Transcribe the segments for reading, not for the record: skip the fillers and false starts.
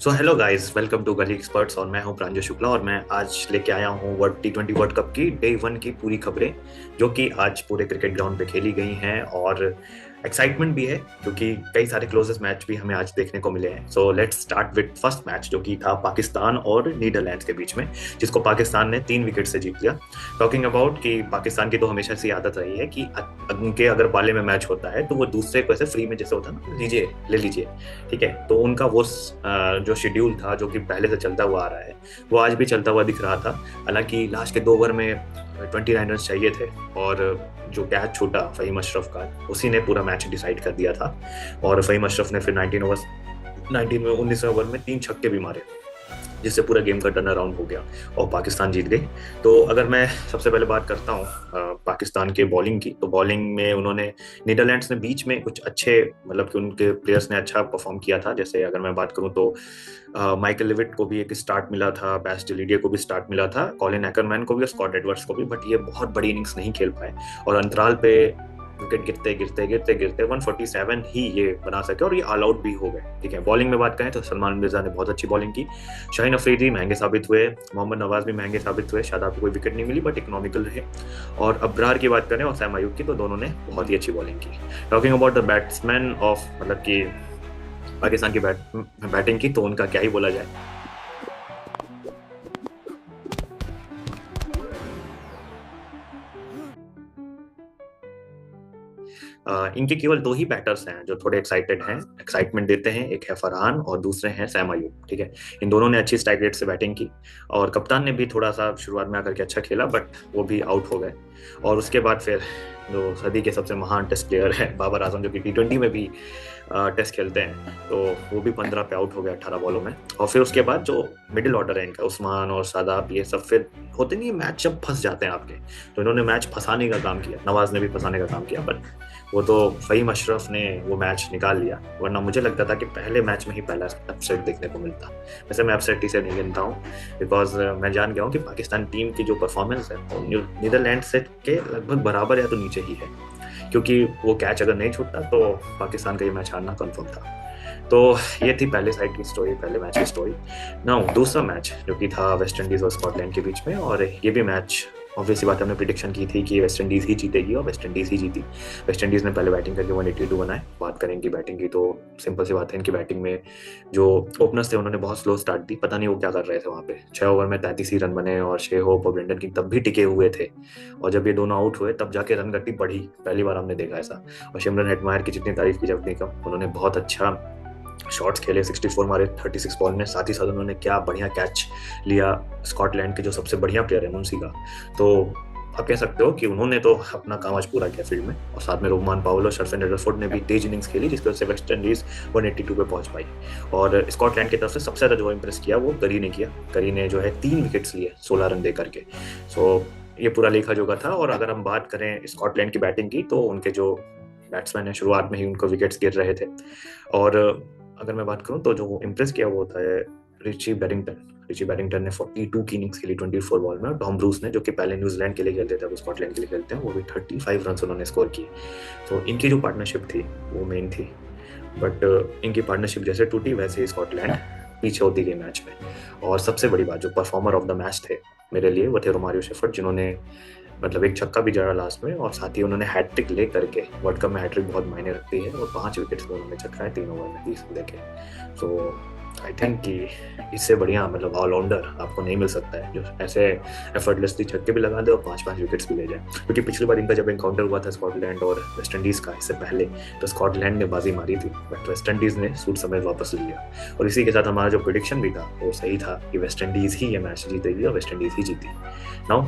So hello guys, welcome to Gali experts. और मैं हूं प्रांजल शुक्ला और मैं आज लेके आया हूं वर्ल्ड T20 वर्ल्ड कप की डे वन की पूरी खबरें, जो कि आज पूरे क्रिकेट ग्राउंड पे खेली गई हैं। और एक्साइटमेंट भी है क्योंकि कई सारे क्लोजेस्ट मैच भी हमें आज देखने को मिले हैं। So let's start with first match, जो कि था पाकिस्तान और नीदरलैंड्स के बीच में, जिसको पाकिस्तान ने 3 विकेट से जीत लिया। टॉकिंग अबाउट कि पाकिस्तान की तो हमेशा से आदत रही है कि उनके अगर पाले में मैच होता है तो वो दूसरे को ऐसे फ्री में, जैसे होता है ना, लीजिए ले लीजिए, ठीक है। तो उनका वो जो शेड्यूल था, जो कि पहले से चलता हुआ आ रहा है, वो आज भी चलता हुआ दिख रहा था। हालांकि लास्ट के 2 ओवर में 29 रन चाहिए थे और जो कैच छूटा फहीम अशरफ का, उसी ने पूरा मैच डिसाइड कर दिया था। और फहीम अशरफ ने फिर 19 ओवर में 3 छक्के भी मारे, जिससे पूरा गेम का टर्न अराउंड हो गया और पाकिस्तान जीत गई। तो अगर मैं सबसे पहले बात करता हूँ पाकिस्तान के बॉलिंग की, तो बॉलिंग में उन्होंने, नीदरलैंड्स ने बीच में कुछ अच्छे, मतलब कि उनके प्लेयर्स ने अच्छा परफॉर्म किया था। जैसे अगर मैं बात करूँ तो माइकल लिविट को भी एक स्टार्ट मिला था, बैस डिलीडिया को भी स्टार्ट मिला था, कॉलिन एकरमैन को भी और स्कॉट एडवर्ड्स को भी, बट ये बहुत बड़ी इनिंग्स नहीं खेल पाए। और अंतराल पे विकेट गिरते गिरते गिरते गिरते 147 ही ये बना सके और ये ऑल आउट भी हो गए, ठीक है। बॉलिंग में बात करें तो सलमान मिर्जा ने बहुत अच्छी बॉलिंग की, शाहीन अफरीदी महंगे साबित हुए, मोहम्मद नवाज भी महंगे साबित हुए, शादाब को कोई विकेट नहीं मिली बट इकोनॉमिकल रहे। और अब्रार की बात करें और सैम अयूब की, तो दोनों ने बहुत ही अच्छी बॉलिंग की। Talking about the batsman of, मतलब कि पाकिस्तान की बैटिंग की, तो उनका क्या ही बोला जाए। इनके केवल 2 ही बैटर्स हैं जो थोड़े एक्साइटेड हैं, एक्साइटमेंट देते हैं। एक है फरहान और दूसरे हैं सैम अयूब, ठीक है। इन दोनों ने अच्छी स्ट्राइक रेट से बैटिंग की और कप्तान ने भी थोड़ा सा शुरुआत में आकर के अच्छा खेला, बट वो भी आउट हो गए। और उसके बाद फिर जो सदी के सबसे महान टेस्ट प्लेयर है बाबर आजम, जो कि T20 में भी टेस्ट खेलते हैं, तो वो भी 15 पे आउट हो गया 18 बॉलों में। और फिर उसके बाद जो मिडिल ऑर्डर है इनका, उस्मान और शादाब, ये सब फिर होते नहीं, मैच जब फंस जाते हैं आपके, तो इन्होंने मैच फंसाने का काम किया। नवाज ने भी फंसाने का काम किया, बट वो तो फहीम अशरफ ने वो मैच निकाल लिया। वरना मुझे लगता था कि पहले मैच में ही पहला अपसेट देखने को मिलता। वैसे मैं अपसेट ही से नहीं गिनता हूँ, बिकॉज मैं जान गया हूँ कि पाकिस्तान टीम की जो परफॉर्मेंस है वो नीदरलैंड से के लगभग बराबर या तो नीचे ही है, क्योंकि वो कैच अगर नहीं छूटता तो पाकिस्तान का ये मैच हारना कन्फर्म था। तो ये थी पहले साइड की स्टोरी, पहले मैच की स्टोरी। नाउ दूसरा मैच, जो कि था वेस्ट इंडीज और स्कॉटलैंड के बीच में, और ये भी मैच ऑब्वियसली बात, हमने प्रिडिक्शन की थी कि वेस्ट इंडीज ही जीतेगी और वेस्ट इंडीज ही जीती। वेस्ट इंडीज ने पहले बैटिंग करके 182 बनाए। बात करें इनकी बैटिंग की, तो सिंपल सी बात है, इनकी बैटिंग में जो ओपनर्स थे उन्होंने बहुत स्लो स्टार्ट दी। पता नहीं वो क्या कर रहे थे वहाँ पे। 6 ओवर में 33 ही रन बने और शे होप और ब्रेंडन किंग तब भी टिके हुए थे। और जब ये दोनों आउट हुए तब जाके रन गति बढ़ी, पहली बार हमने देखा ऐसा। और सिमरन हेटमायर की जितनी तारीफ की जाए उतनी कम। उन्होंने बहुत अच्छा शॉट्स खेले, 64 मारे 36 बॉल में। साथ ही साथ उन्होंने क्या बढ़िया कैच लिया स्कॉटलैंड के जो सबसे बढ़िया प्लेयर है मुंसी का। तो आप कह सकते हो कि उन्होंने तो अपना काम आज पूरा किया फील्ड में। और साथ में रोहमान पावलो और शर्फिन रदरफोर्ड ने भी तेज इनिंग्स खेली, जिसकी वजह से वेस्ट इंडीज 182 पे पहुंच पाई। और स्कॉटलैंड की तरफ से सबसे ज्यादा जो इंप्रेस किया वो करी ने किया। करी ने जो है 3 विकेट्स लिए 16 रन दे करके। सो ये पूरा लेखा जोखा था। और अगर हम बात करें स्कॉटलैंड की बैटिंग की, तो उनके जो बैट्समैन है शुरुआत में ही उनको विकेट्स गिर रहे थे। और अगर मैं बात करूं तो जो इम्प्रेस किया वो होता है रिची बैरिंगटन। रिची बैरिंगटन ने 42 की इनिंग्स खेली 24 बॉल में। और टॉम ब्रूस ने, जो कि पहले न्यूजीलैंड के लिए खेलते थे, अब स्कॉटलैंड के लिए खेलते हैं, वो भी 35 रन उन्होंने स्कोर किए। तो इनकी जो पार्टनरशिप थी वो मेन थी, बट इनकी पार्टनरशिप जैसे टूटी वैसे ही स्कॉटलैंड पीछे होती गई मैच में। और सबसे बड़ी बात, जो परफॉर्मर ऑफ द मैच थे मेरे लिए, वो थे रोमारियो शेफर्ड, जिन्होंने मतलब एक छक्का भी जड़ा लास्ट में, और साथ ही उन्होंने हैट्रिक ले करके, वर्ल्ड कप में हैट्रिक बहुत मायने रखती है, और 5 विकेट्स में उन्होंने चक्काए 3 ओवर में 30 देखे। सो आई थिंक कि इससे बढ़िया मतलब ऑलराउंडर आपको नहीं मिल सकता है, जो ऐसे एफर्टलेसली छक्के भी लगा दे और 5-5 विकेट्स भी ले जाए। क्योंकि पिछली बार इनका जब एनकाउंटर हुआ था स्कॉटलैंड और वेस्ट इंडीज का, इससे पहले, तो स्कॉटलैंड ने बाजी मारी थी, बट वेस्ट इंडीज ने सूट समेत वापस ले लिया। और इसी के साथ हमारा जो प्रिडिक्शन भी था वो सही था कि वेस्ट इंडीज ही ये मैच जीतेगी और वेस्ट इंडीज ही जीती। Now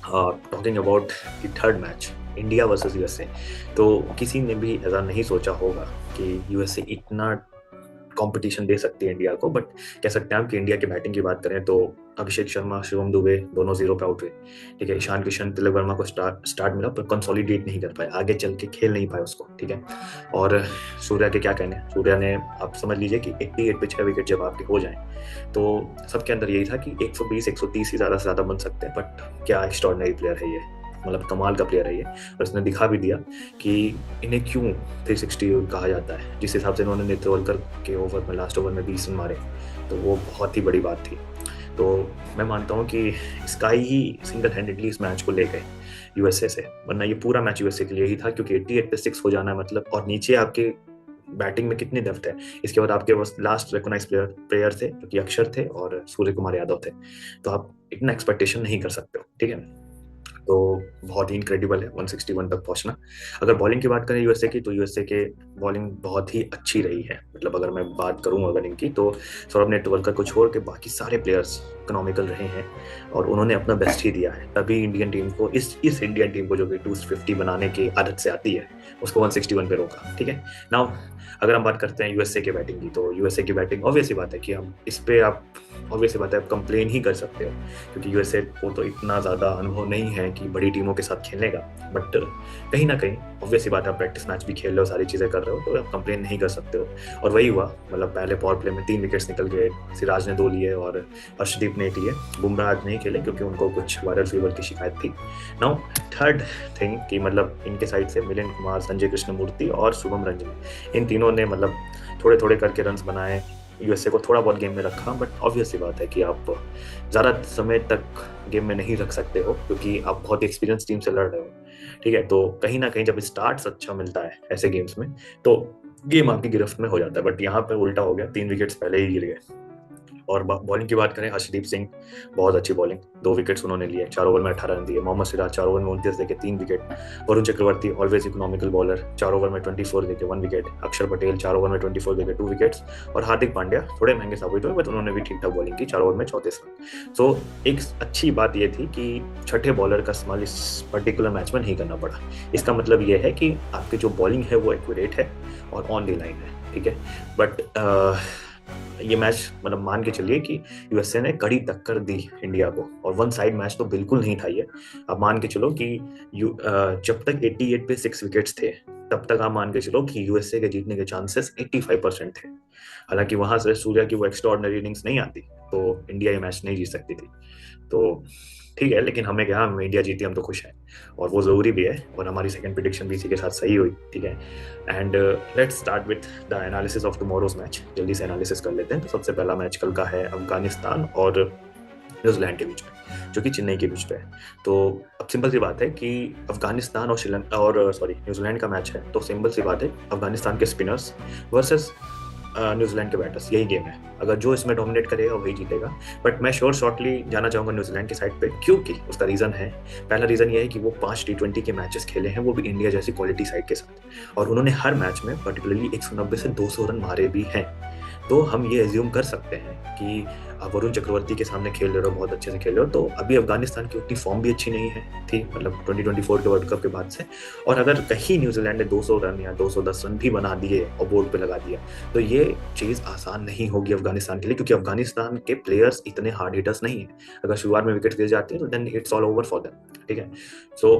talking about the third match, India versus USA, तो किसी ने भी ऐसा नहीं सोचा होगा कि यूएसए इतना कंपटीशन दे सकती है इंडिया को। बट कह सकते हैं हम कि इंडिया की बैटिंग की बात करें तो अभिषेक शर्मा, शिवम दुबे दोनों 0 पे आउट हुए, ठीक है। ईशान किशन, तिलक वर्मा को स्टार्ट मिला पर कंसोलिडेट नहीं कर पाए, आगे चल के खेल नहीं पाए उसको, ठीक है। और सूर्या के क्या कहने, सूर्या ने, आप समझ लीजिए कि 88 पे 6 विकेट जब आपके हो जाए, तो सबके अंदर यही था कि 120 130 ही ज़्यादा से ज़्यादा बन सकते हैं, बट क्या एक्स्ट्रॉर्डिनरी प्लेयर है ये। मतलब कमाल का प्लेयर है ये, और इसने दिखा भी दिया कि इन्हें क्यों 360 कहा जाता है। जिस हिसाब से इन्होंने नेत्रवलकर के ओवर में लास्ट ओवर में 20 रन मारे, तो वो बहुत ही बड़ी बात थी। तो मैं मानता हूँ कि स्काई ही सिंगल हैंडेडली इस मैच को ले गए यूएसए से, वरना ये पूरा मैच यूएसए के लिए ही था, क्योंकि 88 पे 6 हो जाना मतलब, और नीचे आपके बैटिंग में कितनी डेप्थ है। इसके बाद आपके पास लास्ट रिकॉग्नाइज प्लेयर थे जो कि अक्षर थे और सूर्य कुमार यादव थे, तो आप इतना एक्सपेक्टेशन नहीं कर सकते हो, ठीक है। तो बहुत ही इनक्रेडिबल है 161 तक पहुंचना। अगर बॉलिंग की बात करें यूएसए की, तो यूएसए के बॉलिंग बहुत ही अच्छी रही है। मतलब अगर मैं बात करूं अगर इनकी, तो सौरभ नेत्रवलकर को छोड़ के बाकी सारे प्लेयर्स इकोनॉमिकल रहे हैं और उन्होंने अपना बेस्ट ही दिया है। तभी इंडियन टीम को इस इंडियन टीम को जो कि 250 बनाने की आदत से आती है, उसको 161 पे रोका, ठीक है। नाउ अगर हम बात करते हैं यूएसए के बैटिंग की, तो यूएसए की बैटिंग ऑब्वियस ही बात है कि हम इस पे आप ऑब्वियस ही बात है आप कंप्लेन ही कर सकते हो, क्योंकि यूएसए को तो इतना ज़्यादा अनुभव नहीं है कि बड़ी टीमों के साथ खेलने का। बट कहीं ना कहीं ऑब्वियस ही बात है, आप प्रैक्टिस मैच भी खेल रहे हो, सारी चीज़ें कर रहे हो, तो आप कंप्लेन नहीं कर सकते हो। और वही हुआ, मतलब पहले पावर प्ले में 3 विकेट्स निकल गए, सिराज ने 2 लिए और अर्शदीप ने 1 लिए। बुमराह आज नहीं खेले क्योंकि उनको कुछ वायरल फीवर की शिकायत थी। नाउ थर्ड थिंग कि मतलब इनके साइड से मिलिंद कुमार, संजय कृष्णमूर्ति और शुभम रंजन, इन तीनों ने मतलब थोड़े थोड़े करके रन्स बनाए, यूएसए को थोड़ा बहुत गेम में रखा। बट ऑब्वियस सी बात है कि आप ज़्यादा समय तक गेम में नहीं रख सकते हो, क्योंकि आप बहुत एक्सपीरियंस टीम से लड़ रहे हो, ठीक है। तो कहीं ना कहीं जब स्टार्ट अच्छा मिलता है ऐसे गेम्स में, तो गेम आपकी गिरफ्त में हो जाता है। बट यहाँ पे उल्टा हो गया, 3 विकेट्स पहले ही गिर गए। और बॉलिंग की बात करें, हर्षदीप सिंह बहुत अच्छी बॉलिंग, 2 विकेट्स उन्होंने लिए, 4 ओवर में 18 रन दिए। मोहम्मद सिराज 4 ओवर में 29 देके 3 wicket. Varun Chakravarthy always economical bowler, 4 over में 24 देके 1 विकेट। अक्षर पटेल 4 ओवर में 24 देके 2 विकेट्स। और हार्दिक पांड्या थोड़े महंगे साबित हुए, बट उन्होंने भी ठीक ठाक बॉलिंग की, 4 ओवर में 34 रन। सो एक अच्छी बात यह थी कि छठे बॉलर का इस्तेमाल इस पर्टिकुलर मैच में नहीं करना पड़ा। इसका मतलब यह है कि आपकी जो बॉलिंग है वो एक्यूरेट है और ऑन द लाइन है, ठीक है। बट ये मैच मतलब मान के चलिए कि यूएसए ने कड़ी टक्कर दी इंडिया को, और वन साइड मैच तो बिल्कुल नहीं था ये। अब मान के चलो कि जब तक 88 पे 6 विकेट्स थे, तब तक आप मान के चलो कि यूएसए के जीतने के चांसेस 85% थे। हालांकि वहां से सूर्या की वो एक्स्ट्राऑर्डिनरी इनिंग्स नहीं आती तो इंडिया ये मैच नहीं जीत सकती थी। तो ठीक है, लेकिन हमें क्या, हम इंडिया जीती, हम तो खुश हैं, और वो जरूरी भी है। और हमारी सेकंड प्रेडिक्शन भी इसी के साथ सही हुई, ठीक है। And let's start with the analysis of tomorrow's match. जल्दी से एनालिसिस कर लेते हैं। तो सबसे पहला मैच कल का है अफगानिस्तान और न्यूजीलैंड के बीच में, जो कि चेन्नई के बीच पे है। तो अब सिंपल सी बात है कि अफगानिस्तान और न्यूजीलैंड का मैच है, तो सिंपल सी बात है अफगानिस्तान के स्पिनर्स वर्सेस न्यूजीलैंड के बैटर्स, यही गेम है। अगर जो इसमें डोमिनेट करेगा वही जीतेगा। बट मैं शॉर्टली जाना चाहूंगा न्यूजीलैंड की साइड पे, क्योंकि उसका रीजन है, पहला रीजन ये है कि वो 5 T20 के मैचेस खेले हैं, वो भी इंडिया जैसी क्वालिटी साइड के साथ, और उन्होंने हर मैच में पर्टिकुलरली 190 से 200 रन मारे भी हैं। तो हम ये एज्यूम कर सकते हैं कि आप वरुण चक्रवर्ती के सामने खेल रहे हो, बहुत अच्छे से खेल रहे हो। तो अभी अफगानिस्तान की उतनी फॉर्म भी अच्छी नहीं है थी, मतलब 2024 के वर्ल्ड कप के बाद से। और अगर कहीं न्यूजीलैंड ने 200 रन या 210 रन भी बना दिए और बोर्ड पे लगा दिया, तो ये चीज़ आसान नहीं होगी अफगानिस्तान के लिए, क्योंकि अफगानिस्तान के प्लेयर्स इतने हार्ड हिटर्स नहीं है। अगर शुरुआत में विकेट गिर जाती है तो then it's all over for them, ठीक है। सो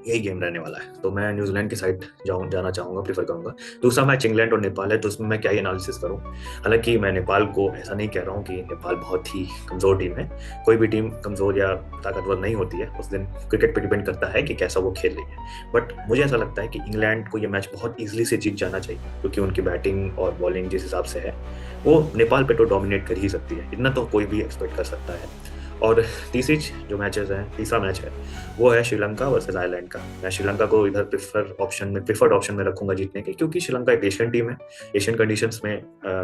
यही गेम रहने वाला है, तो मैं न्यूजीलैंड की साइड जाना चाहूंगा, प्रीफर करूंगा। दूसरा मैच इंग्लैंड और नेपाल है, तो उसमें मैं क्या ही एनालिसिस करूं। हालांकि मैं नेपाल को ऐसा नहीं कह रहा हूं कि नेपाल बहुत ही कमजोर टीम है, कोई भी टीम कमजोर या ताकतवर नहीं होती है, उस दिन क्रिकेट पे डिपेंड करता है कि कैसा वो खेल रही है। बट मुझे ऐसा लगता है कि इंग्लैंड को ये मैच बहुत ईजिली से जीत जाना चाहिए, क्योंकि उनकी बैटिंग और बॉलिंग जिस हिसाब से है, वो नेपाल पे तो डोमिनेट कर ही सकती है, इतना तो कोई भी एक्सपेक्ट कर सकता है। और तीसरा मैच है, वो है श्रीलंका वर्सेस आयरलैंड का। मैं श्रीलंका को इधर प्रिफर्ड ऑप्शन में रखूंगा जीतने के, क्योंकि श्रीलंका एक एशियन टीम है, एशियन कंडीशंस में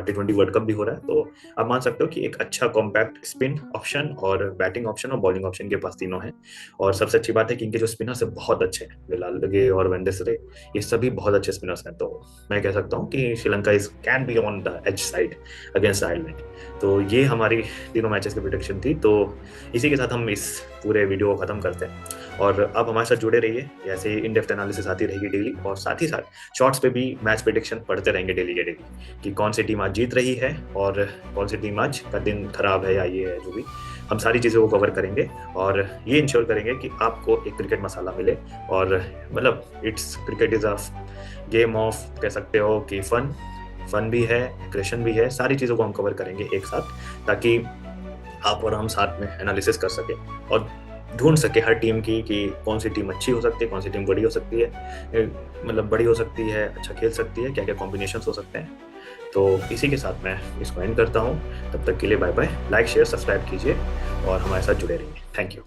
T20 वर्ल्ड कप भी हो रहा है। तो आप मान सकते हो कि एक अच्छा कॉम्पैक्ट स्पिन ऑप्शन और बैटिंग ऑप्शन और बॉलिंग ऑप्शन के पास तीनों हैं। और सबसे अच्छी बात है कि इनके जो स्पिनर्स है बहुत अच्छे हैं, बिलाल लगे और वेंडेसरे, ये सभी बहुत अच्छे स्पिनर्स हैं। तो मैं कह सकता हूँ कि Sri Lanka is can be on the edge side against Ireland. तो ये हमारी तीनों मैचेस की प्रेडिक्शन थी। तो इसी के साथ हम इस पूरे वीडियो को खत्म करते हैं, और आप हमारे साथ जुड़े रहिए, ऐसे ही इन डेप्थ एनालिसिस आती रहेगी डेली, और साथ ही साथ शॉर्ट्स पे भी मैच प्रेडिक्शन पढ़ते रहेंगे डेली के डेली, कि कौन सी टीम आज जीत रही है और कौन सी टीम आज का दिन खराब है या ये है, जो भी हम सारी चीज़ों को कवर करेंगे, और ये इंश्योर करेंगे कि आपको एक क्रिकेट मसाला मिले। और मतलब it's cricket is a game of, कह सकते हो कि फन भी है, एग्रेशन भी है, सारी चीज़ों को हम कवर करेंगे एक साथ, ताकि आप और हम साथ में एनालिसिस कर सके। और ढूंढ सके हर टीम की कि कौन सी टीम अच्छी हो सकती है, कौन सी टीम बड़ी हो सकती है, मतलब बड़ी हो सकती है, अच्छा खेल सकती है, क्या क्या कॉम्बिनेशन हो सकते हैं। तो इसी के साथ मैं इसको एंड करता हूँ। तब तक के लिए bye bye. Like share subscribe कीजिए और हमारे साथ जुड़े रहिए। Thank you.